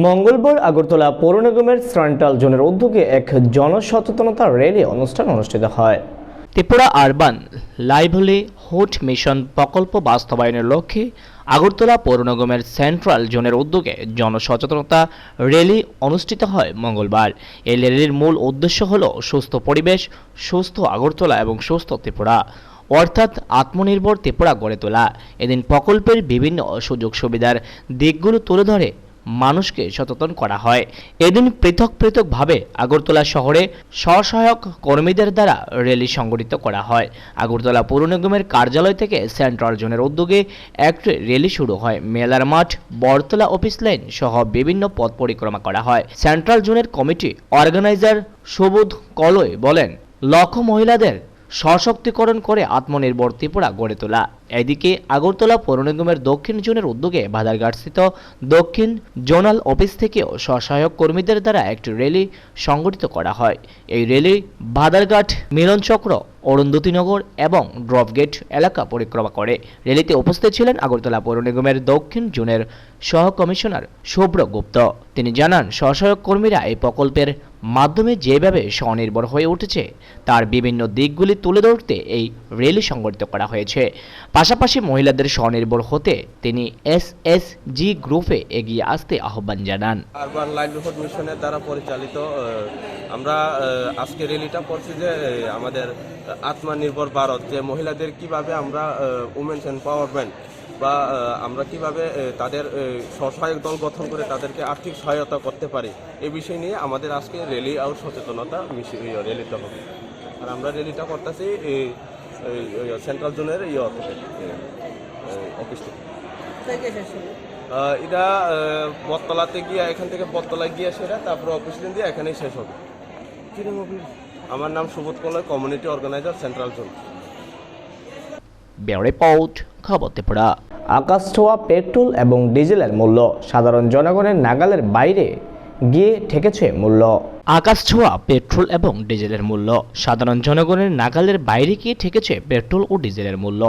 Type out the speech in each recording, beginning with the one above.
মঙ্গলবার আগরতলা পৌর নিগমের সেন্ট্রাল জোনের উদ্যোগে এক জনসচেতনতা র্যালি অনুষ্ঠিত হয়। ত্রিপুরা আরবান লাইভলিহুড মিশন প্রকল্প বাস্তবায়নের লক্ষ্যে আগরতলা পৌর নিগমের সেন্ট্রাল জোনের উদ্যোগে জনসচেতনতা র্যালি অনুষ্ঠিত হয় মঙ্গলবার। এই র্যালির মূল উদ্দেশ্য হল সুস্থ পরিবেশ, সুস্থ আগরতলা এবং সুস্থ ত্রিপুরা, অর্থাৎ আত্মনির্ভর ত্রিপুরা গড়ে তোলা। এদিন প্রকল্পের বিভিন্ন সুযোগ সুবিধার দিকগুলো তুলে ধরে মানুষকে সচেতন করা হয়। এদিন পৃথকভাবে আগরতলা শহরে স্বসহায়ক কর্মীদের দ্বারা র্যালি সংগঠিত করা হয়। আগরতলা পৌর নিগমের কার্যালয় থেকে সেন্ট্রাল জোনের উদ্যোগে একটি র্যালি শুরু হয়। মেলার মাঠ, বরতলা অফিস লাইন সহ বিভিন্ন পথ পরিক্রমা করা হয়। সেন্ট্রাল জোনের কমিটি অর্গানাইজার সুবোধ কলই বলেন, লক্ষ মহিলাদের সশক্তিকরণ করে আত্মনির্ভর ত্রিপুরা গড়ে তোলা। এদিকে আগরতলা পৌর নিগমের দক্ষিণ জোনের উদ্যোগে বাধারঘাটস্থিত দক্ষিণ জোনাল অফিস থেকেও স্বসহায়ক কর্মীদের দ্বারা একটি র্যালি সংগঠিত করা হয়। এই র্যালি বাধারঘাট, মিলনচক্র, অরুন্ধতিনগর এবং ড্রপগেট এলাকা পরিক্রমা করে। র্যালিতে উপস্থিত ছিলেন আগরতলা পৌর নিগমের দক্ষিণ জোনের সহ কমিশনার শুভ্র গুপ্ত। তিনি জানান, স্বসহায়ক কর্মীরা এই প্রকল্পের মাধ্যমে যেভাবে স্বনির্ভর হয়ে উঠেছে তার বিভিন্ন দিকগুলি তুলে ধরতে এই র্যালি সংগঠিত করা হয়েছে। পাশাপাশি মহিলাদের স্বনির্ভর হতে তিনি এসএসজি গ্রুপে এগিয়ে আসতে আহ্বান জানান। আরবান লাইভলিহুড মিশনের দ্বারা পরিচালিত আমরা আজকে র্যালিটা করছি যে আমাদের আত্মনির্ভর ভারত, যে মহিলাদের কিভাবে আমরা উমেন্স এম্পাওয়ারমেন্ট বা আমরা কিভাবে তাদের স্বসহায়ক দল গঠন করে তাদেরকে আর্থিক সহায়তা করতে পারি, এই বিষয় নিয়ে আমাদের আজকে র্যালি আর সচেতনতা র্যালিটা হবে। আর আমরা র্যালিটা করতেছি সেন্ট্রাল জোনের অফিস থেকে। এটা বটতলাতে গিয়ে, এখান থেকে বটতলায় গিয়ে সেটা, তারপরে অফিস লাইন দিয়ে এখানেই শেষ হবে। আমার নাম Subodh Koloi, community organizer, central zone. Bureau report, খবর ত্রিপুরা। আকাশ ছোঁয়া পেট্রোল এবং ডিজেলের মূল্য সাধারণ জনগণের নাগালের বাইরে গিয়ে ঠেকেছে। মূল্য আকাশ ছোঁয়া পেট্রোল এবং ডিজেলের মূল্য সাধারণ জনগণের নাগালের বাইরে গিয়ে ঠেকেছে। পেট্রোল ও ডিজেলের মূল্য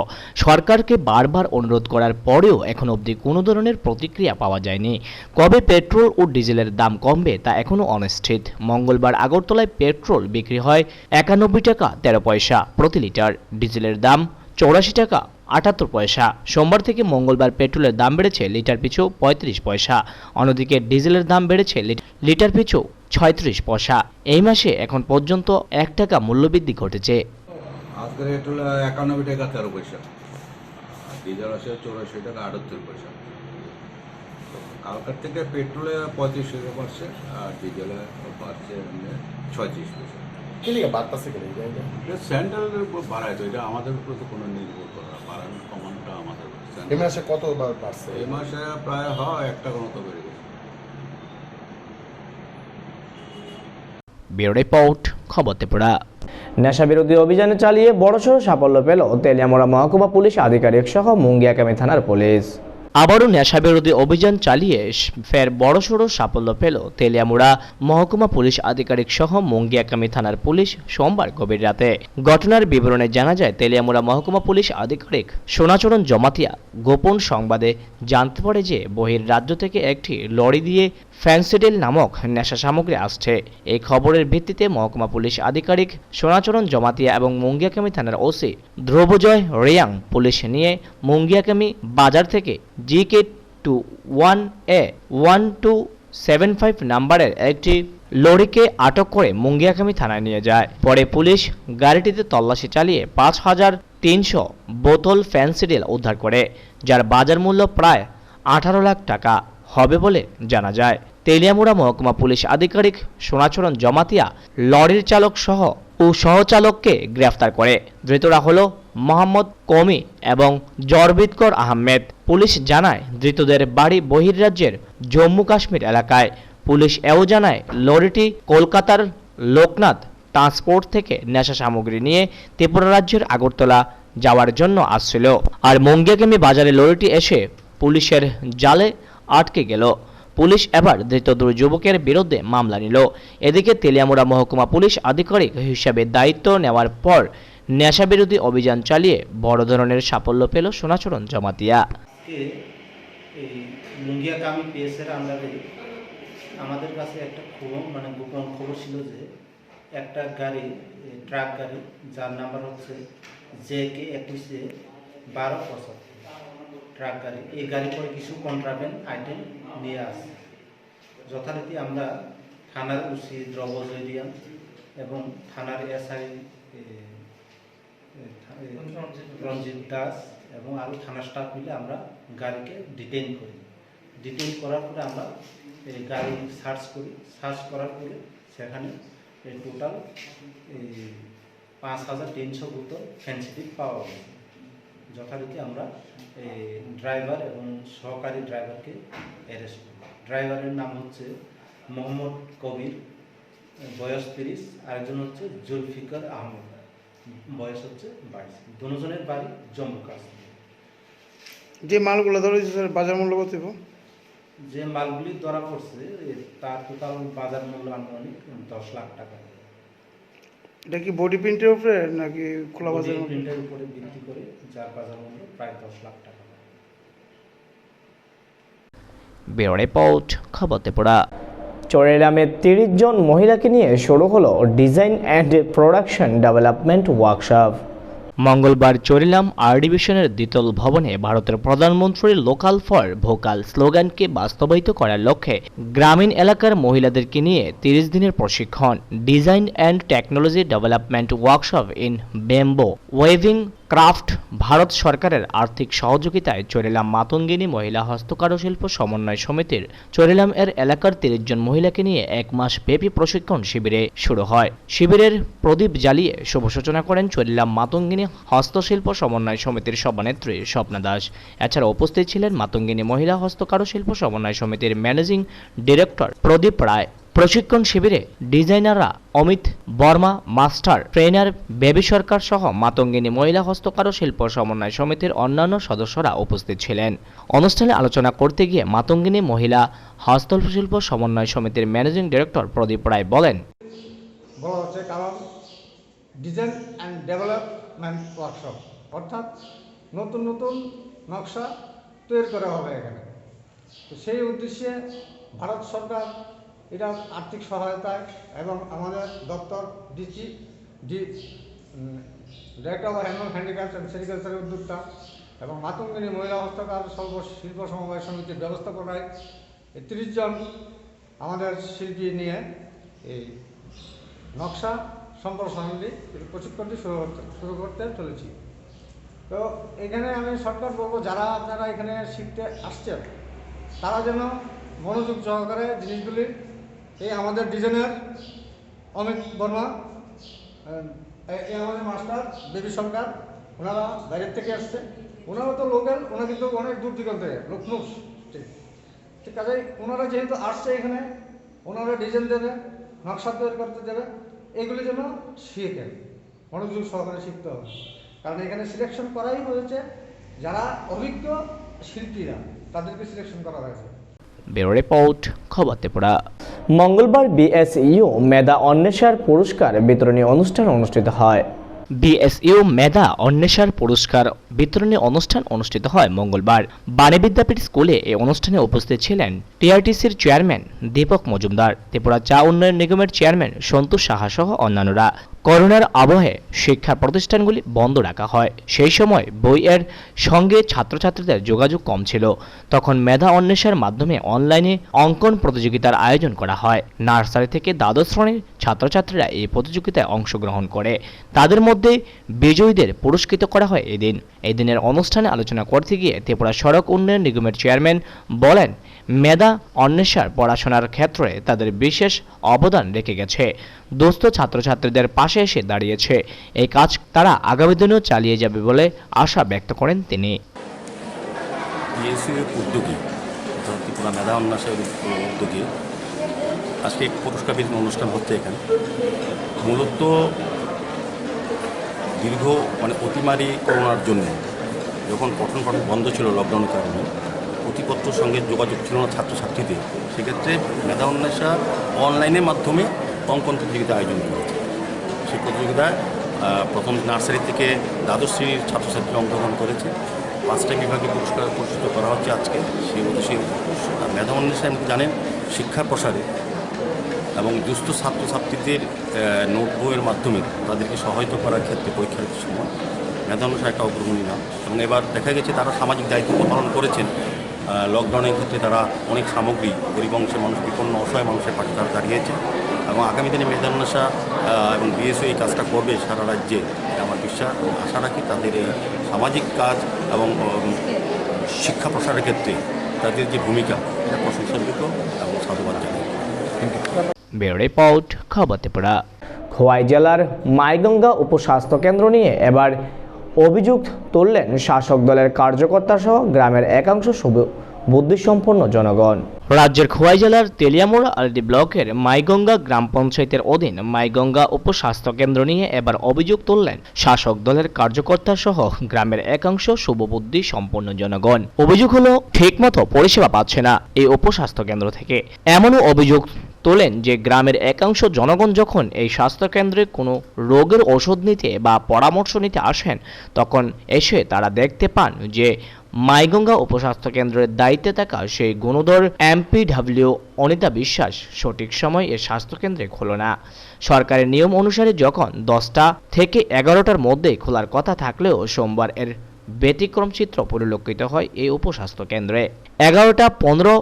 সরকারকে বারবার অনুরোধ করার পরেও এখন অবধি কোনো ধরনের প্রতিক্রিয়া পাওয়া যায়নি। কবে পেট্রোল ও ডিজেলের দাম কমবে তা এখনও অনিশ্চিত। মঙ্গলবার আগরতলায় পেট্রোল বিক্রি হয় 91 টাকা 13 পয়সা প্রতি লিটার, ডিজেলের দাম 84 টাকা 78 পয়সা। সোমবার থেকে মঙ্গলবার পেট্রোলের দাম বেড়েছে লিটার পিছু 35 পয়সা। অন্যদিকে ডিজেলের দাম বেড়েছে লিটার পিছু 36 পয়সা। এই মাসে এখন পর্যন্ত 1 টাকা মূল্যবৃদ্ধি ঘটেছে। আজকে রেট হলো 91 টাকা 13 পয়সা, ডিজেল আছে 84 টাকা 78 পয়সা। কালকার থেকে পেট্রোলে 35 টাকা বাড়ছে আর ডিজেলে বাড়ছে 36 পয়সা। সেন্ট্রাল বাড়ায় তো, এটা আমাদের উপরে তো কোনো নির্ভর করে না, বাড়ানোর কমানটা আমাদের। এই মাসে কত বাড়ছে? এই মাসে প্রায় 1 টাকার মতো বেড়ে গেছে। ব্যুরো রিপোর্ট, খবর ত্রিপুরা। নেশা বিরোধী অভিযানে চালিয়ে বড়সড় সাফল্য পেল তেলিয়ামুড়া মহকুমা পুলিশ আধিকারিক সহ মুঙ্গিয়াকামী থানার পুলিশ। আবারও নেশা বিরোধী অভিযান চালিয়ে ফের বড়সড় সাফল্য পেল তেলিয়ামুড়া মহকুমা পুলিশ আধিকারিক সহ মুঙ্গিয়াকামী থানার পুলিশ সোমবার গভীর রাতে। ঘটনার বিবরণে জানা যায়, তেলিয়ামুড়া মহকুমা পুলিশ আধিকারিক সোনাচরণ জমাতিয়া গোপন সংবাদে জানতে পারে যে বহির্রাজ্য থেকে একটি লরি দিয়ে ফ্যান্সিডিল নামক নেশা সামগ্রী আসছে। এই খবরের ভিত্তিতে মহকুমা পুলিশ আধিকারিক সোনাচরণ জমাতিয়া এবং মুঙ্গিয়াকামী থানার ওসি ধ্রুবজয় রিয়াং পুলিশ নিয়ে মুঙ্গিয়াকামী বাজার থেকে GK21A1275 নাম্বারের একটি লরিকে আটক করে মুঙ্গিয়াকামী থানায় নিয়ে যায়। পরে পুলিশ গাড়িটিতে তল্লাশি চালিয়ে 5300 বোতল ফ্যান্সিডিল উদ্ধার করে, যার বাজার মূল্য প্রায় 18 লাখ টাকা হবে বলে জানা যায়। তেলিয়ামুড়া মহকুমা পুলিশ আধিকারিক সোনাচরণ জমাতিয়া লরির চালক সহ ও সহচালককে গ্রেফতার করে। ধৃতরা হল মোহাম্মদ কমি এবং জরবিদকর আহমেদ। পুলিশ জানায়, ধৃতদের বাড়ি বহির্রাজ্যের জম্মু কাশ্মীর এলাকায়। পুলিশ এও জানায়, লরিটি কলকাতার লোকনাথ ট্রান্সপোর্ট থেকে নেশা সামগ্রী নিয়ে ত্রিপুরা রাজ্যের আগরতলা যাওয়ার জন্য আসছিল। আর মুঙ্গিয়াকামী বাজারে লরিটি এসে পুলিশের জালে আটকে গেল। পুলিশ এবার ধৃত দুই যুবকের বিরুদ্ধে মামলা নিল। এদিকে তেলিয়ামুড়া মহকুমা পুলিশ আধিকারিক হিসেবে দায়িত্ব নেওয়ার পর নেশা বিরোধী অভিযান চালিয়ে বড় ধরনের সাফল্য পেল সোনাচরণ জমাতিয়া। মুঙ্গিয়াকামী পিএসের আন্ডারে আমাদের কাছে একটা খবর মানে গোপন খবর ছিল যে একটা গাড়ি ট্রাক গাড়ি যার নাম্বার হচ্ছে JK 21A 1275 ট্রাক গাড়ি, এই গাড়ি করে কিছু কন্ট্রাব্যান্ড আইটেম নিয়ে আসে। যথারীতি আমরা থানার ওসি দ্রব্যজয়দিয়ান এবং থানার SI রঞ্জিত দাস এবং আরও থানা স্টাফ মিলে আমরা গাড়িকে ডিটেইন করি। ডিটেইন করার পরে আমরা এই গাড়ি সার্চ করি। সার্চ করার পরে সেখানে টোটাল 5300 বোতল ফেন্সিডিল পাওয়া গেছে। যথারীতি আমরা ড্রাইভার এবং সহকারী ড্রাইভারকে অ্যারেস্ট করি। ড্রাইভারের নাম হচ্ছে মোহাম্মদ কবির, বয়স 30, আরেকজন হচ্ছে জুলফিকার আহমেদ, বয়স হচ্ছে 22। দুজনের বাড়ি জম্মু কাশ্মীর। যে মালগুলো ধরে স্যার বাজার মূল্য কত? যে মালগুলি ধরা পড়ছে তার টোটাল বাজার মূল্য আনুমানিক 10 লাখ টাকা। এটা কি বডি প্রিন্টের উপরে নাকি খোলা বাজার? বডি প্রিন্টের উপরে ভিত্তি করে যার বাজার মূল্য প্রায় 10 লাখ টাকা। ব্যুরো রিপোর্ট, খবর ত্রিপুরা। চৌরাইলামে 30 জন মহিলাকে নিয়ে শুরু হলো design and production development workshop. মঙ্গলবার চরিলাম আর ডিভিশনের দ্বিতল ভবনে ভারতের প্রধানমন্ত্রীর লোকাল ফর ভোকাল স্লোগানকে বাস্তবায়িত করার লক্ষ্যে গ্রামীণ এলাকার মহিলাদেরকে নিয়ে 30 দিনের প্রশিক্ষণ design and technology development workshop in bamboo waving craft Bharat সরকারের আর্থিক সহযোগিতায় চরিলাম মাতঙ্গিনী মহিলা হস্তকারুশিল্প সমন্বয় সমিতির চরিলাম এর এলাকার 30 জন মহিলাকে নিয়ে 1 মাস ব্যাপী প্রশিক্ষণ শিবিরে শুরু হয়। শিবিরের প্রদীপ জ্বালিয়ে শুভ সূচনা করেন চরিলাম মাতঙ্গিনী হস্তশিল্প সমন্বয় সমিতির সভানেত্রী স্বপ্না দাস। এছাড়া উপস্থিত ছিলেন মাতঙ্গিনী মহিলা হস্তকারুশিল্প সমন্বয় সমিতির ম্যানেজিং ডিরেক্টর প্রদীপ রায়। প্রশিক্ষণ শিবিরে ডিজাইনাররা অমিত বর্মা, মাস্টার ট্রেনার বেবি সরকার সহ মাতঙ্গিনী মহিলা হস্তকারু শিল্প সমন্বয় সমিতির অন্যান্য সদস্যরা উপস্থিত ছিলেন। অনুষ্ঠানে আলোচনা করতে গিয়ে মাতঙ্গিনী মহিলা হস্তশিল্প সমন্বয় সমিতির ম্যানেজিং ডিরেক্টর প্রদীপ রায় বলেন, বলা হচ্ছে কারণ ডিজাইন অ্যান্ড ডেভেলপমেন্ট ওয়ার্কশপ, অর্থাৎ নতুন নতুন নকশা তৈরি করা হবে এখানে। তো সেই উদ্দেশ্যে ভারত সরকার এটা আর্থিক সহায়তায় এবং আমাদের দপ্তর director of hand handicraft and সেরিকালচারের উদ্যোক্তা এবং মাতঙ্গিনী মহিলা হস্তকার শিল্প সমবায় সমিতির ব্যবস্থাপনায় 30 জন আমাদের শিল্পী নিয়ে এই নকশা সম্প্রসারণী প্রশিক্ষণটি শুরু করতে চলেছি। তো এখানে আমি শর্টকাট বলবো, যারা আপনারা এখানে শিখতে আসছেন তারা যেন মনোযোগ সহকারে জিনিসগুলি, এই আমাদের ডিজাইনার অমিত বর্মা, এই আমাদের মাস্টার বেবি সরকার, ওনারা বাইরের থেকে আসছে। ওনারা তো লোকাল, ওনারা কিন্তু অনেক দূর দিগন্ত থেকে লক্ষ্ণৌ। ঠিক আছে, ওনারা যেহেতু আসছে এখানে, ওনারা ডিজাইন দেবে, নকশা তৈরি করতে দেবে, এগুলি যেন শিখে মনোযোগ সহকারে শিখতে হবে। কারণ এখানে সিলেকশন করাই হয়েছে যারা অভিজ্ঞ শিল্পীরা, তাদেরকে সিলেকশন করা হয়েছে। ব্যুরো রিপোর্ট, খবর ত্রিপুরা। মঙ্গলবার BSU মেধা অন্বেষার পুরস্কার বিতরণী অনুষ্ঠান অনুষ্ঠিত হয়। BSU মেধা অন্বেষার পুরস্কার বিতরণী অনুষ্ঠান অনুষ্ঠিত হয় মঙ্গলবার বাণী বিদ্যাপীঠ স্কুলে। এই অনুষ্ঠানে উপস্থিত ছিলেন TRTCর চেয়ারম্যান দীপক মজুমদার, ত্রিপুরা চা উন্নয়ন নিগমের চেয়ারম্যান সন্তোষ সাহা সহ অন্যান্যরা। করোনার আবহে শিক্ষা প্রতিষ্ঠানগুলি বন্ধ রাখা হয়। সেই সময় বইয়ের সঙ্গে ছাত্রছাত্রীদের যোগাযোগ কম ছিল। তখন মেধা অন্বেষার মাধ্যমে অনলাইনে অঙ্কন প্রতিযোগিতার আয়োজন করা হয়। নার্সারি থেকে দ্বাদশ শ্রেণীর ছাত্রছাত্রীরা এই প্রতিযোগিতায় অংশগ্রহণ করে। তাদের মধ্যে বিজয়ীদের পুরস্কৃত করা হয় এদিন। এই দিনের অনুষ্ঠানে আলোচনা করতে গিয়ে ত্রিপুরা সড়ক উন্নয়ন নিগমের চেয়ারম্যান বলেন, মেধা অন্বেষার পড়াশোনার ক্ষেত্রে তাদের বিশেষ অবদান রেখে গেছে। দুস্থ ছাত্রছাত্রীদের পাশে এসে দাঁড়িয়েছে। এই কাজ তারা আগামী দিনেও চালিয়ে যাবে বলে আশা ব্যক্ত করেন তিনি। BSU উদ্যোগে, ত্রিপুরা মেধা অন্বেষার উদ্যোগে আজকে এক পুরস্কার বিতরণ অনুষ্ঠান হচ্ছে এখানে। মূলত দীর্ঘ অতিমারি করোনার জন্য যখন পঠন পাঠন বন্ধ ছিল লকডাউনের কারণে, পুঁথিপত্রের সঙ্গে যোগাযোগ ছিল না ছাত্রছাত্রীদের, সেক্ষেত্রে মেধা অন্বেষা অনলাইনের মাধ্যমে অঙ্কন প্রতিযোগিতা আয়োজন করেছে। সেই প্রতিযোগিতায় প্রথম নার্সারি থেকে দ্বাদশ শ্রেণীর ছাত্রছাত্রীরা অংশগ্রহণ করেছে। 5টা বিভাগে পুরস্কার পুরস্কৃত করা হচ্ছে আজকে। সেই উদ্দেশ্যে মেধা অন্বেষা জানেন শিক্ষা প্রসারে এবং দুস্থ ছাত্রছাত্রীদের নোট বইয়ের মাধ্যমে তাদেরকে সহায়তা করার ক্ষেত্রে পরীক্ষার সময় মেধানুসার একটা অগ্রগণী নাম। এবং এবার দেখা গেছে তারা সামাজিক দায়িত্ব পালন করেছেন। লকডাউনের ক্ষেত্রে তারা অনেক সামগ্রী গরিব অংশের মানুষ, বিপন্ন অসহায় মানুষের পাশে তারা দাঁড়িয়েছে এবং আগামী দিনে মেধানুসা এবং বিএসও এই কাজটা করবে সারা রাজ্যে। আমার বিশ্বাস আশা রাখি তাদের এই সামাজিক কাজ এবং শিক্ষা প্রসারের ক্ষেত্রে তাদের যে ভূমিকা এটা প্রশংসাযোগ্য এবং সাধুবাদ জানাই। ব্যুরো রিপোর্ট, খবর ত্রিপুরা। খোয়াই জেলার মাইগঙ্গা উপস্বাস্থ্য কেন্দ্র নিয়ে এবার অভিযোগ তুললেন শাসক দলের কার্যকর্তা সহ গ্রামের একাংশ বুদ্ধিসম্পন্ন জনগণ। রাজ্যের খোয়াই জেলার তেলিয়ামুড়া আলডি ব্লকের মাইগঙ্গা গ্রাম পঞ্চায়েতের অধীন মাইগঙ্গা উপস্বাস্থ্য কেন্দ্র নিয়ে এবার অভিযোগ তুললেন শাসক দলের কার্যকর্তা সহ গ্রামের একাংশ শুভবুদ্ধি সম্পন্ন জনগণ। অভিযোগ হলো ঠিকমতো পরিষেবা পাচ্ছে না এই উপস্বাস্থ্য কেন্দ্র থেকে। এমনও অভিযোগ তোলেন যে গ্রামের একাংশ জনগণ যখন এই স্বাস্থ্যকেন্দ্রে কোনো রোগের ওষুধ নিতে বা পরামর্শ নিতে আসেন, তখন এসে তারা দেখতে পান যে মাইগঙ্গা উপস্বাস্থ্য কেন্দ্রের দায়িত্বে থাকা সেই গুণধর এমপিডব্লিউ অনিতা বিশ্বাস সঠিক সময় এ স্বাস্থ্যকেন্দ্রে খোলো না। সরকারের নিয়ম অনুসারে যখন 10টা থেকে 11টার মধ্যে খোলার কথা থাকলেও সোমবার এর ব্যতিক্রম চিত্র পরিলক্ষিত হয় এই উপস্বাস্থ্য কেন্দ্রে। 11:15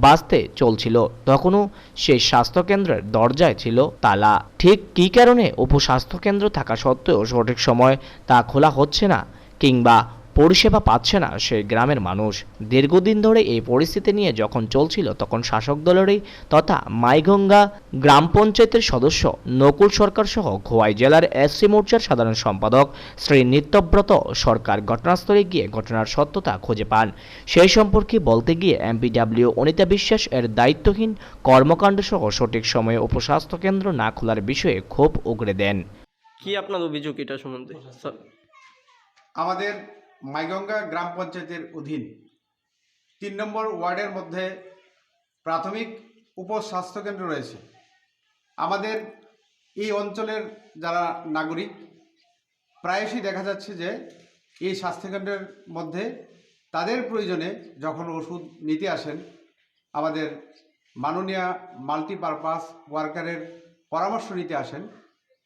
বাজতে চলছিল, তখনও সেই স্বাস্থ্যকেন্দ্রের দরজায় ছিল তালা। ঠিক কী কারণে উপস্বাস্থ্য কেন্দ্র থাকা সত্ত্বেও সঠিক সময় তা খোলা হচ্ছে না কিংবা পরিষেবা পাচ্ছে না সেই গ্রামের মানুষ। দীর্ঘদিন ধরে এই পরিস্থিতি নিয়ে যখন চলছিল, তখন শাসক দলেরই তথা মাইগঙ্গা গ্রাম পঞ্চায়েতের সদস্য নকুল সরকার সহ খোয়াই জেলার এসসি মোর্চার সাধারণ সম্পাদক শ্রী নিত্যব্রত সরকার ঘটনাস্থলে গিয়ে ঘটনার সত্যতা খুঁজে পান। সেই সম্পর্কে বলতে গিয়ে এমপিডব্লিউ অনিতা বিশ্বাস এর দায়িত্বহীন কর্মকাণ্ড সহ সঠিক সময়ে উপস্বাস্থ্য কেন্দ্র না খোলার বিষয়ে ক্ষোভ উগরে দেন। কি আপনার অভিযোগ এটা সম্বন্ধে? আমাদের মাইগঙ্গা গ্রাম পঞ্চায়েতের অধীন 3 নম্বর ওয়ার্ডের মধ্যে প্রাথমিক উপস্বাস্থ্যকেন্দ্র রয়েছে। আমাদের এই অঞ্চলের যারা নাগরিক প্রায়শই দেখা যাচ্ছে যে এই স্বাস্থ্যকেন্দ্রের মধ্যে তাদের প্রয়োজনে যখন ওষুধ নিতে আসেন, আমাদের মাননীয় মাল্টিপারপাস ওয়ার্কারের পরামর্শ নিতে আসেন,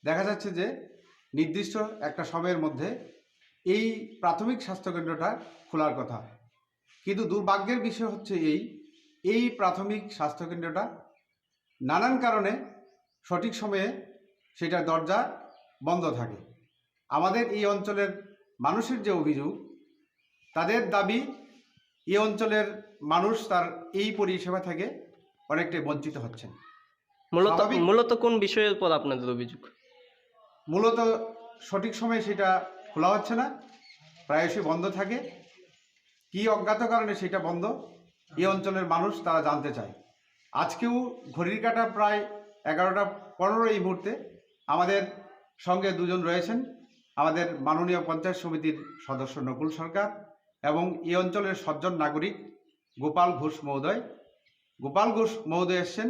দেখা যাচ্ছে যে নির্দিষ্ট একটা সময়ের মধ্যে এই প্রাথমিক স্বাস্থ্যকেন্দ্রটা খোলার কথা। কিন্তু দুর্ভাগ্যের বিষয় হচ্ছে এই প্রাথমিক স্বাস্থ্যকেন্দ্রটা নানান কারণে সঠিক সময়ে সেটার দরজা বন্ধ থাকে। আমাদের এই অঞ্চলের মানুষের যে অভিযোগ, তাদের দাবি এই অঞ্চলের মানুষ তার এই পরিষেবা থেকে অনেকটাই বঞ্চিত হচ্ছেন। মূলত কোন বিষয়ের উপর আপনাদের অভিযোগ? মূলত সঠিক সময়ে সেটা খোলা হচ্ছে না, প্রায়শই বন্ধ থাকে। কী অজ্ঞাত কারণে সেটা বন্ধ, এই অঞ্চলের মানুষ তারা জানতে চায়। আজকেও ঘড়ির কাঁটা প্রায় 11:15 এই মুহূর্তে আমাদের সঙ্গে দুজন রয়েছেন, আমাদের মাননীয় পঞ্চায়েত সমিতির সদস্য নকুল সরকার এবং এই অঞ্চলের সজ্জন নাগরিক গোপাল ঘোষ মহোদয়। গোপাল ঘোষ মহোদয় এসছেন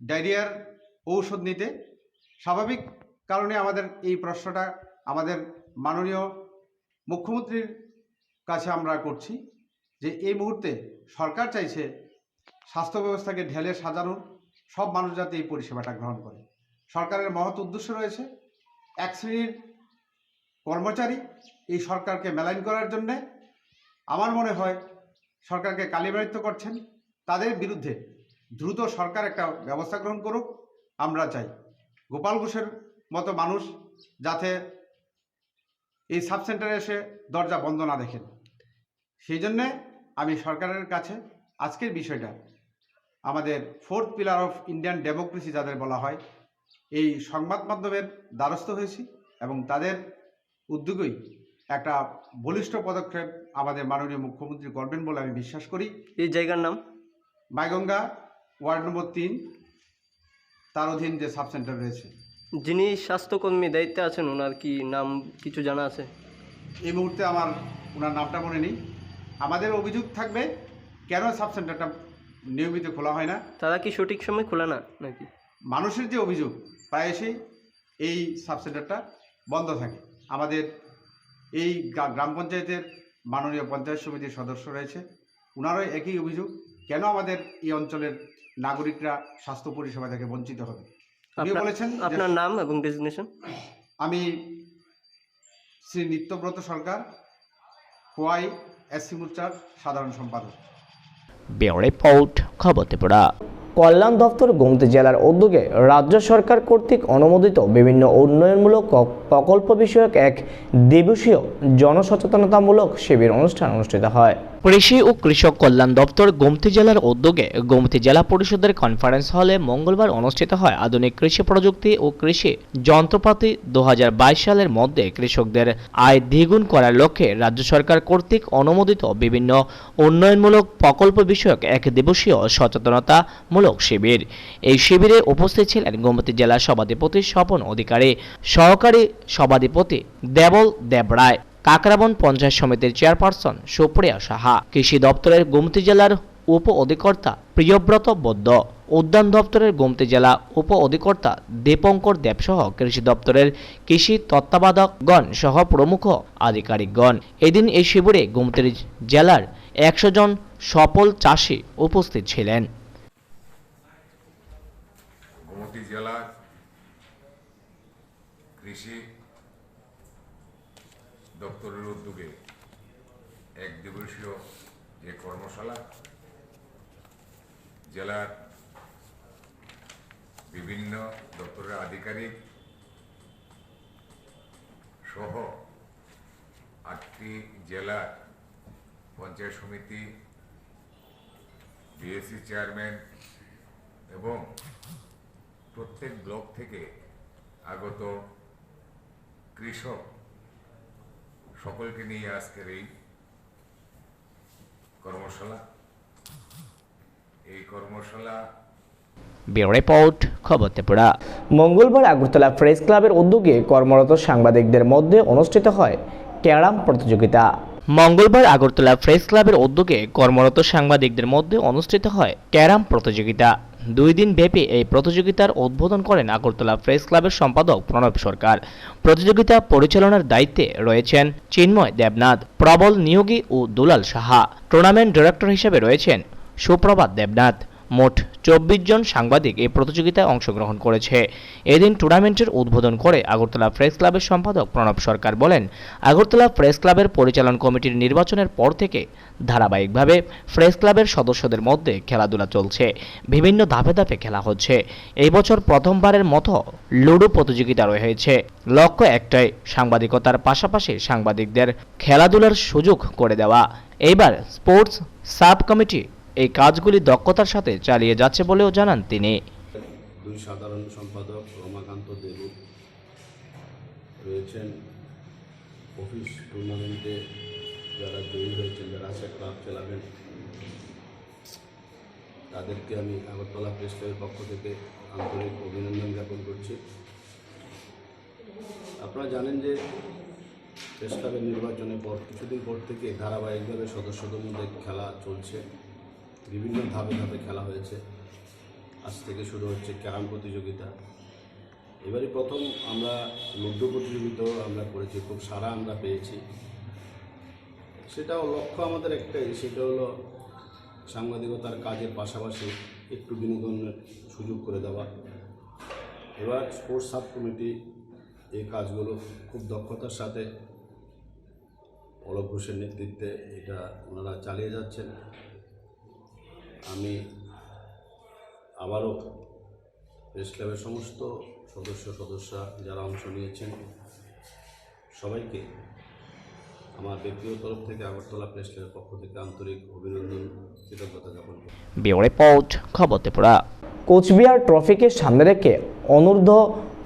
ডায়রিয়ার ঔষধ নিতে। স্বাভাবিক কারণে আমাদের এই প্রশ্নটা আমাদের মাননীয় মুখ্যমন্ত্রীর কাছে আমরা করছি যে এই মুহূর্তে সরকার চাইছে স্বাস্থ্য ব্যবস্থাকে ঢেলে সাজানো, সব মানুষ যাতে এই পরিষেবাটা গ্রহণ করে। সরকারের মহৎ উদ্দেশ্য রয়েছে। এক শ্রেণীর কর্মচারী এই সরকারকে মেলাইন করার জন্যে আমার মনে হয় সরকারকে কালিমালিপ্ত করছেন। তাদের বিরুদ্ধে দ্রুত সরকার একটা ব্যবস্থা গ্রহণ করুক, আমরা চাই। গোপাল ঘোষের মতো মানুষ যাতে এই সাব সেন্টারে এসে দরজা বন্ধ না দেখেন, সেই জন্যে আমি সরকারের কাছে আজকের বিষয়টা আমাদের 4th pillar of Indian democracy যাদের বলা হয়, এই সংবাদ মাধ্যমের দ্বারস্থ হয়েছি এবং তাদের উদ্যোগেই একটা বলিষ্ঠ পদক্ষেপ আমাদের মাননীয় মুখ্যমন্ত্রী করবেন বলে আমি বিশ্বাস করি। এই জায়গার নাম মাইগঙ্গা ওয়ার্ড নম্বর 3, তার অধীন যে সাব সেন্টার রয়েছে। যিনি স্বাস্থ্যকর্মী দায়িত্বে আছেন, ওনার কি নাম কিছু জানা আছে? এই মুহূর্তে আমার ওনার নামটা মনে নেই। আমাদের অভিযোগ থাকবে কেন সাব সেন্টারটা নিয়মিত খোলা হয় না। তারা কি সঠিক সময় খোলা না নাকি? মানুষের যে অভিযোগ, প্রায়শই এই সাব সেন্টারটা বন্ধ থাকে। আমাদের এই গ্রাম পঞ্চায়েতের মাননীয় পঞ্চায়েত সমিতির সদস্য রয়েছে, ওনারও একই অভিযোগ, কেন আমাদের এই অঞ্চলের নাগরিকরা স্বাস্থ্য পরিষেবা থেকে বঞ্চিত হবে। উনি আপনার বলেছেন যে আপনার নাম এবং ডেজিগনেশন? আমি শ্রী নিত্যব্রত সরকার, খোয়াই এসসি মোর্চার সাধারণ সম্পাদক। ব্যুরো রিপোর্ট, খবর ত্রিপুরা। কল্যাণ দপ্তর গোমতী জেলার উদ্যোগে রাজ্য সরকার কর্তৃক অনুমোদিত বিভিন্ন উন্নয়নমূলক প্রকল্প বিষয়ক এক দিবসীয় জনসচেতনতামূলক শিবির অনুষ্ঠান অনুষ্ঠিত হয়। কৃষি ও কৃষক কল্যাণ দপ্তর গোমতী জেলার উদ্যোগে গোমতী জেলা পরিষদের কনফারেন্স হলে মঙ্গলবার অনুষ্ঠিত হয় আধুনিক কৃষি প্রযুক্তি ও কৃষি যন্ত্রপাতি 2022 সালের মধ্যে কৃষকদের আয় দ্বিগুণ করার লক্ষ্যে রাজ্য সরকার কর্তৃক অনুমোদিত বিভিন্ন উন্নয়নমূলক প্রকল্প বিষয়ক এক দিবসীয় সচেতনতামূলক শিবির। এই শিবিরে উপস্থিত ছিলেন গোমতী জেলা সভাধিপতি স্বপন অধিকারী, সহকারী সভাধিপতি দেবল দেবরায়, কাকরাবন পঞ্চায়েত সমিতির চেয়ারপারসন সুপ্রিয়া সাহা, কৃষি দপ্তরের গোমতী জেলার উপ অধিকর্তা প্রিয়ব্রত বৈদ্য, উদ্যান দপ্তরের গোমতী জেলা উপ অধিকর্তা দীপঙ্কর দেবসহ কৃষি দপ্তরের কৃষি তত্ত্বাবধায়কগণ সহ প্রমুখ আধিকারিকগণ। এদিন এই শিবিরে গোমতী জেলার 100 জন সফল চাষি উপস্থিত ছিলেন। গোমতী জেলার কৃষি দপ্তরের উদ্যোগে এক দিবসীয় যে কর্মশালা, জেলার বিভিন্ন দপ্তরের আধিকারিক সহ 8টি জেলার পঞ্চায়েত সমিতি, বিএসসি চেয়ারম্যান এবং প্রত্যেক ব্লক থেকে আগত কৃষক সকলকে নিয়ে আজকের এই কর্মশালা। ব্যুরো রিপোর্ট, খবর ত্রিপুরা। মঙ্গলবার আগরতলা প্রেস ক্লাবের উদ্যোগে কর্মরত সাংবাদিকদের মধ্যে অনুষ্ঠিত হয় ক্যারাম প্রতিযোগিতা। মঙ্গলবার আগরতলা প্রেস ক্লাবের উদ্যোগে কর্মরত সাংবাদিকদের মধ্যে অনুষ্ঠিত হয় ক্যারাম প্রতিযোগিতা। 2 দিন ব্যাপী এই প্রতিযোগিতার উদ্বোধন করেন আগরতলা প্রেস ক্লাবের সম্পাদক প্রণব সরকার। প্রতিযোগিতা পরিচালনার দায়িত্বে রয়েছেন চিন্ময় দেবনাথ, প্রবল নিয়োগী ও দুলাল সাহা। টুর্নামেন্ট ডিরেক্টর হিসেবে রয়েছেন সুপ্রভাত দেবনাথ। মোট 24 জন সাংবাদিক এই প্রতিযোগিতায় অংশগ্রহণ করেছে। এদিন টুর্নামেন্টের উদ্বোধন করে আগরতলা প্রেস ক্লাবের সম্পাদক প্রণব সরকার বলেন, আগরতলা প্রেস ক্লাবের পরিচালন কমিটির নির্বাচনের পর থেকে ধারাবাহিকভাবে প্রেস ক্লাবের সদস্যদের মধ্যে খেলাধুলা চলছে। বিভিন্ন ধাপে ধাপে খেলা হচ্ছে। এই বছর প্রথমবারের মতো লুডো প্রতিযোগিতা রয়েছে। লক্ষ্য একটাই, সাংবাদিকতার পাশাপাশি সাংবাদিকদের খেলাধুলার সুযোগ করে দেওয়া। এইবার স্পোর্টস সাব কমিটি এই কাজগুলি দক্ষতার সাথে চালিয়ে যাচ্ছে বলেও জানান তিনি। 2 সাধারণ সম্পাদক রমাকান্ত দেবু রয়েছেন। অফিস টুর্নামেন্টে যারা জয়ী হয়েছেন, যারা আছে ক্লাব চালাবেন, তাদেরকে আমি আগরতলা প্রেস ক্লাবের পক্ষ থেকে আন্তরিক অভিনন্দন জ্ঞাপন করছি। আপনারা জানেন যে প্রেস ক্লাবের নির্বাচনের পর কিছুদিন পর থেকে ধারাবাহিকভাবে সদস্যদের মধ্যে খেলা চলছে। বিভিন্ন ধাপে ধাপে খেলা হয়েছে। আজ থেকে শুরু হচ্ছে ক্যারাম প্রতিযোগিতা। এবারে প্রথম আমরা লুডো প্রতিযোগিতাও আমরা করেছি, খুব সাড়া আমরা পেয়েছি। সেটাও লক্ষ্য আমাদের একটাই, সেটা হলো সাংবাদিকতার কাজের পাশাপাশি একটু বিনোদনের সুযোগ করে দেওয়া। এবার স্পোর্টস সাব কমিটি এই কাজগুলো খুব দক্ষতার সাথে অলক ঘোষের নেতৃত্বে এটা ওনারা চালিয়ে যাচ্ছেন। আমি আবারও প্রেস ক্লাবের সমস্ত সদস্যা যারা অংশ নিয়েছেন সবাইকে আমার ব্যক্তিগত তরফ থেকে আগরতলা প্রেস ক্লাবের পক্ষ থেকে আন্তরিক অভিনন্দন, কৃতজ্ঞতা জ্ঞাপন করি। ব্যুরো রিপোর্ট, খবর ত্রিপুরা। কোচবিহার ট্রফিকে সামনে রেখে অনূর্ধ্ব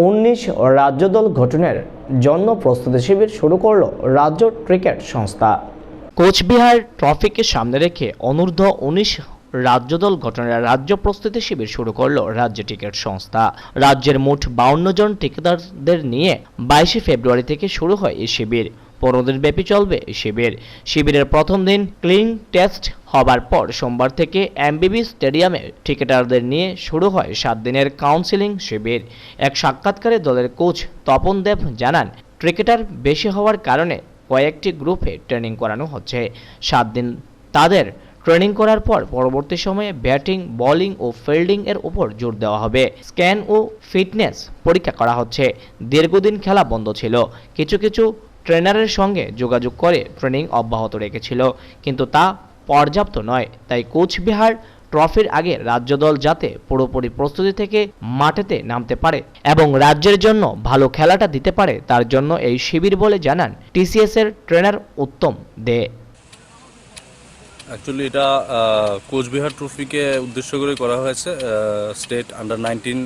19 রাজ্য দল গঠনের জন্য প্রস্তুতি শিবির শুরু করল রাজ্য ক্রিকেট সংস্থা। কোচবিহার ট্রফিকে সামনে রেখে অনূর্ধ্ব 19 রাজ্য দল গঠনের রাজ্য প্রস্তুতি শিবির শুরু করল রাজ্য ক্রিকেট সংস্থা। রাজ্যের মোট 52 জন ঠিকাদারদের নিয়ে 22 ফেব্রুয়ারি থেকে শুরু হয় এই শিবির। 15 দিন ব্যাপী চলবে এই শিবির। শিবিরের প্রথম দিন ক্লিন টেস্ট হবার পর সোমবার থেকে এমবিবি স্টেডিয়ামে ঠিকাদারদের নিয়ে শুরু হয় 7 দিনের কাউন্সেলিং শিবির। এক সাক্ষাৎকারে দলের কোচ তপন দেব জানান, ক্রিকেটার বেশি হওয়ার কারণে কয়েকটি গ্রুপে ট্রেনিং করানো হচ্ছে। 7 দিন তাদের ট্রেনিং করার পর পরবর্তী সময়ে ব্যাটিং, বোলিং ও ফিল্ডিং এর উপর জোর দেওয়া হবে। স্ক্যান ও ফিটনেস পরীক্ষা করা হচ্ছে। দীর্ঘদিন খেলা বন্ধ ছিল। কিছু কিছু ট্রেনারের সঙ্গে যোগাযোগ করে ট্রেনিং অব্যাহত রেখেছিল, কিন্তু তা পর্যাপ্ত নয়। তাই কোচবিহার ট্রফির আগে রাজ্য দল যাতে পুরোপুরি প্রস্তুতি থেকে মাঠেতে নামতে পারে এবং রাজ্যের জন্য ভালো খেলাটা দিতে পারে, তার জন্য এই শিবির বলে জানান টিসিএস এর ট্রেনার উত্তম দে। অ্যাকচুয়ালি এটা কোচবিহার ট্রফিকে উদ্দেশ্য করে করা হয়েছে, স্টেট আন্ডার 19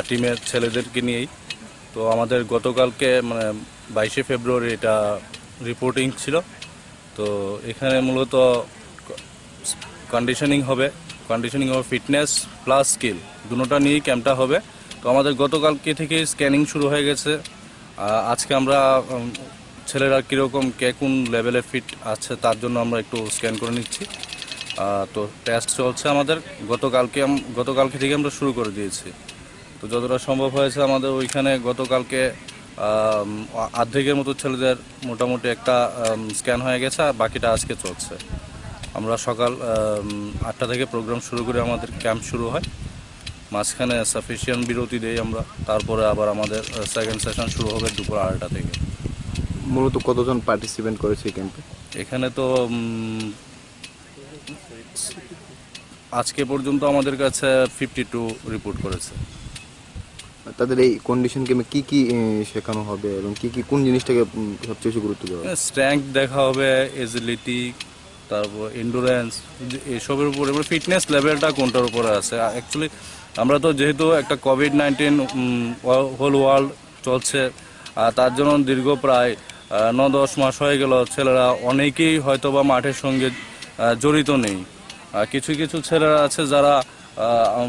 টিমের ছেলেদেরকে নিয়েই। তো আমাদের গতকালকে মানে 22শে ফেব্রুয়ারি এটা রিপোর্টিং ছিল। তো এখানে মূলত কন্ডিশনিং হবে, ফিটনেস প্লাস স্কিল দুটোটা নিয়েই ক্যাম্পটা হবে। তো আমাদের গতকালকে থেকে স্ক্যানিং শুরু হয়ে গেছে। আজকে আমরা ছেলেরা কীরকম কে কোন লেভেলে ফিট আছে তার জন্য আমরা একটু স্ক্যান করে নিচ্ছি। তো টেস্ট চলছে আমাদের, গতকালকে থেকে আমরা শুরু করে দিয়েছি। তো যতটা সম্ভব হয়েছে আমাদের ওইখানে গতকালকে অর্ধেকের মতো ছেলেদের মোটামুটি একটা স্ক্যান হয়ে গেছে, আর বাকিটা আজকে চলছে। আমরা সকাল 8টা থেকে প্রোগ্রাম শুরু করে আমাদের ক্যাম্প শুরু হয়। মাঝখানে সাফিসিয়েন্ট বিরতি দেই আমরা, তারপরে আবার আমাদের সেকেন্ড সেশন শুরু হবে দুপুর 2:30 থেকে। মূলত কতজন পার্টিসিপেন্ট করেছে এই ক্যাম্পে? এখানে তো আজকে পর্যন্ত আমাদের কাছে 52 রিপোর্ট করেছে। তাদের এই কন্ডিশন গেমে কি কি শেখানো হবে এবং কি কি কোন জিনিসটাকে সবচেয়ে বেশি গুরুত্ব দেওয়া হবে? স্ট্রেংথ দেখা হবে, এজিলিটি, তারপর এন্ডুরেন্স, এসবের উপর। এবার ফিটনেস লেভেলটা কোনটার উপরে আছে। অ্যাকচুয়ালি আমরা তো যেহেতু একটা কোভিড-19 হোল ওয়ার্ল্ড চলছে, তার জন্য দীর্ঘ প্রায় 9-10 মাস হয়ে গেল ছেলেরা অনেকেই হয়তো বা মাঠের সঙ্গে জড়িত নেই। কিছু কিছু ছেলেরা আছে যারা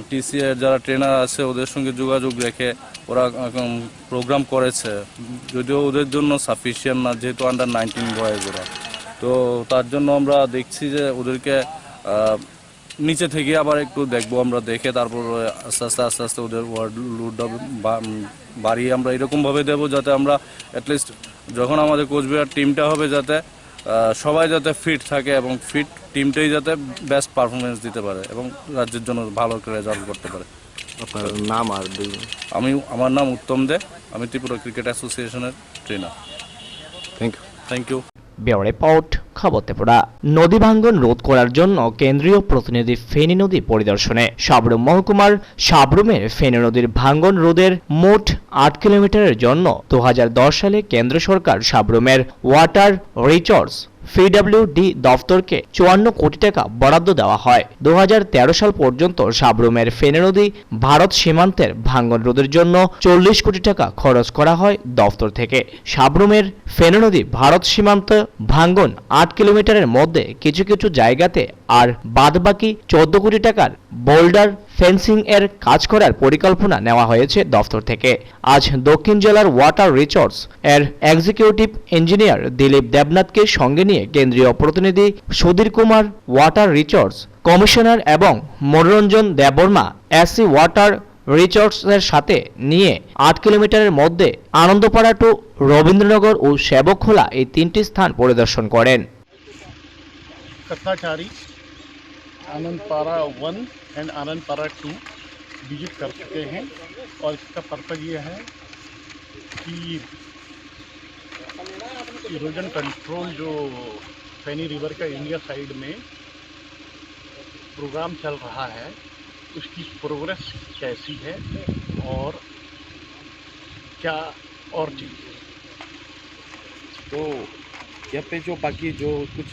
টিসিএর যারা ট্রেনার আছে ওদের সঙ্গে যোগাযোগ রেখে ওরা প্রোগ্রাম করেছে, যদিও ওদের জন্য সাফিসিয়েন্ট না, যেহেতু আন্ডার 19 বয়স ওরা। তো তার জন্য আমরা দেখছি যে ওদেরকে নিচে থেকে আবার একটু দেখবো, আমরা দেখে তারপর আস্তে আস্তে ওদের লোড বাড়িয়ে আমরা এরকমভাবে দেবো যাতে আমরা অ্যাটলিস্ট যখন আমাদের কোচবিহার টিমটা হবে যাতে সবাই যাতে ফিট থাকে এবং ফিট টিমটাই যাতে বেস্ট পারফরমেন্স দিতে পারে এবং রাজ্যের জন্য ভালো একটা রেজাল্ট করতে পারে। আপনার নাম আর আমার নাম উত্তম দে, আমি ত্রিপুরা ক্রিকেট অ্যাসোসিয়েশনের ট্রেনার। Thank you. ব্যুরো রিপোর্ট, খবর ত্রিপুরা। নদী ভাঙ্গন রোধ করার জন্য কেন্দ্রীয় প্রতিনিধি ফেনী নদী পরিদর্শনে। সাবরুম মহকুমার সাবরুমের ফেনী নদীর ভাঙ্গন রোধের মোট 8 কিলোমিটারের জন্য 2010 সালে কেন্দ্র সরকার সাবরুমের ওয়াটার রিসোর্স পিডব্লিউডি দফতরকে 54 কোটি টাকা বরাদ্দ দেওয়া হয়। 2013 সাল পর্যন্ত সাবরুমের ফেনী নদী ভারত সীমান্তের ভাঙ্গন রোধের জন্য 40 কোটি টাকা খরচ করা হয় দফতর থেকে। সাবরুমের ফেনী নদী ভারত সীমান্ত ভাঙ্গন 8 কিলোমিটারের মধ্যে কিছু কিছু জায়গাতে আর বাদবাকি 14 কোটি টাকার বোল্ডার ফেন্সিং এর কাজ করার পরিকল্পনা নেওয়া হয়েছে দফতর থেকে। আজ দক্ষিণ জেলার ওয়াটার রিসোর্স এর এক্সিকিউটিভ ইঞ্জিনিয়ার দিলীপ দেবনাথকে সঙ্গে নিয়ে কেন্দ্রীয় প্রতিনিধি Sudhir Kumar water resource commissioner এবং মনোরঞ্জন দেববর্মা এসসি ওয়াটার রিসোর্সের সাথে নিয়ে 8 কিলোমিটারের মধ্যে আনন্দপাড়া টু রবীন্দ্রনগর ও সেবকখোলা এই 3টি স্থান পরিদর্শন করেন। आनंदपारा 1 एंड आनंदपारा 2 विजिट कर चुके हैं और इसका पर्पज़ ये है कि इरोजन कंट्रोल जो फेनी रिवर का इंडिया साइड में प्रोग्राम चल रहा है उसकी प्रोग्रेस कैसी है और क्या और चीज़। तो यहाँ पे जो बाकी जो कुछ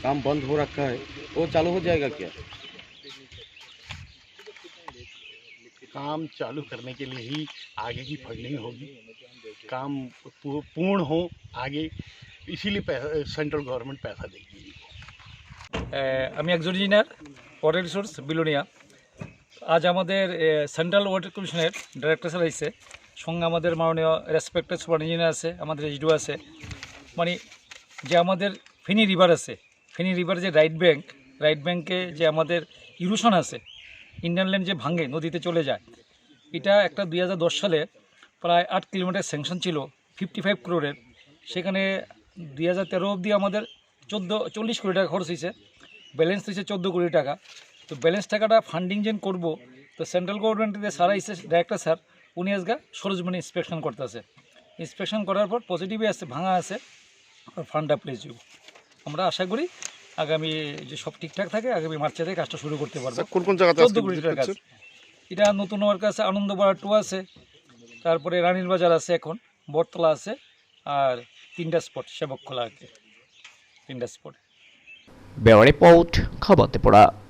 काम बंद हो रखा है वो चालू हो जाएगा क्या? काम चालू करने के लिए ही आगे की फंडिंग होगी, काम पूर्ण हो आगे, इसीलिए सेंट्रल गवर्नमेंट पैसा देगी। আমি একজন ইঞ্জিনিয়ার ওয়াটার রিসোর্স বিলোনিয়া। আজ আমাদের সেন্ট্রাল ওয়াটার কমিশনের ডাইরেক্টর স্যার এসেছে, সঙ্গে আমাদের মাননীয় রেসপেক্টেড সুপার ইঞ্জিনিয়ার আছে, আমাদের এইচডিও আছে। মানে যে আমাদের ফেনী রিভার আছে, ফেনী রিভার যে রাইট ব্যাঙ্কে যে আমাদের ইরোশন আছে, ইন্ডিয়ান ল্যান্ড যে ভাঙে নদীতে চলে যায়, এটা একটা 2010 সালে প্রায় 8 কিলোমিটার স্যাংশন ছিল 55 crore। সেখানে 2013 অবধি আমাদের 40 কোটি টাকা খরচ হয়েছে ব্যালেন্স হয়েছে 14 কোটি টাকা। তো ব্যালেন্স টাকাটা ফান্ডিং যেন করবো, তো সেন্ট্রাল গভর্নমেন্টের স্যার আইসে ডাইরেক্টর স্যার, উনি আজকে সরজমিনে ইন্সপেকশন করতেছে। ইন্সপেকশন করার পর পজিটিভই আছে, ভাঙা আছে, ফান্ড অ্যাপ্লাই যাব। আমরা আশা করি আগামী যে সব ঠিকঠাক থাকে আগামী মার্চে থেকে কাজটা শুরু করতে পারবো। কোন কোন জায়গাতে 14 কোটি টাকার কাজ। এটা নতুন হওয়ার কাছে আনন্দপাড়া 2 আছে, তারপরে রানীর বাজার আছে, এখন বটতলা আছে, আর 3টা স্পট সেবকখোলা আছে, 3টা স্পট। ব্যুরো রিপোর্ট, খবর ত্রিপুরা।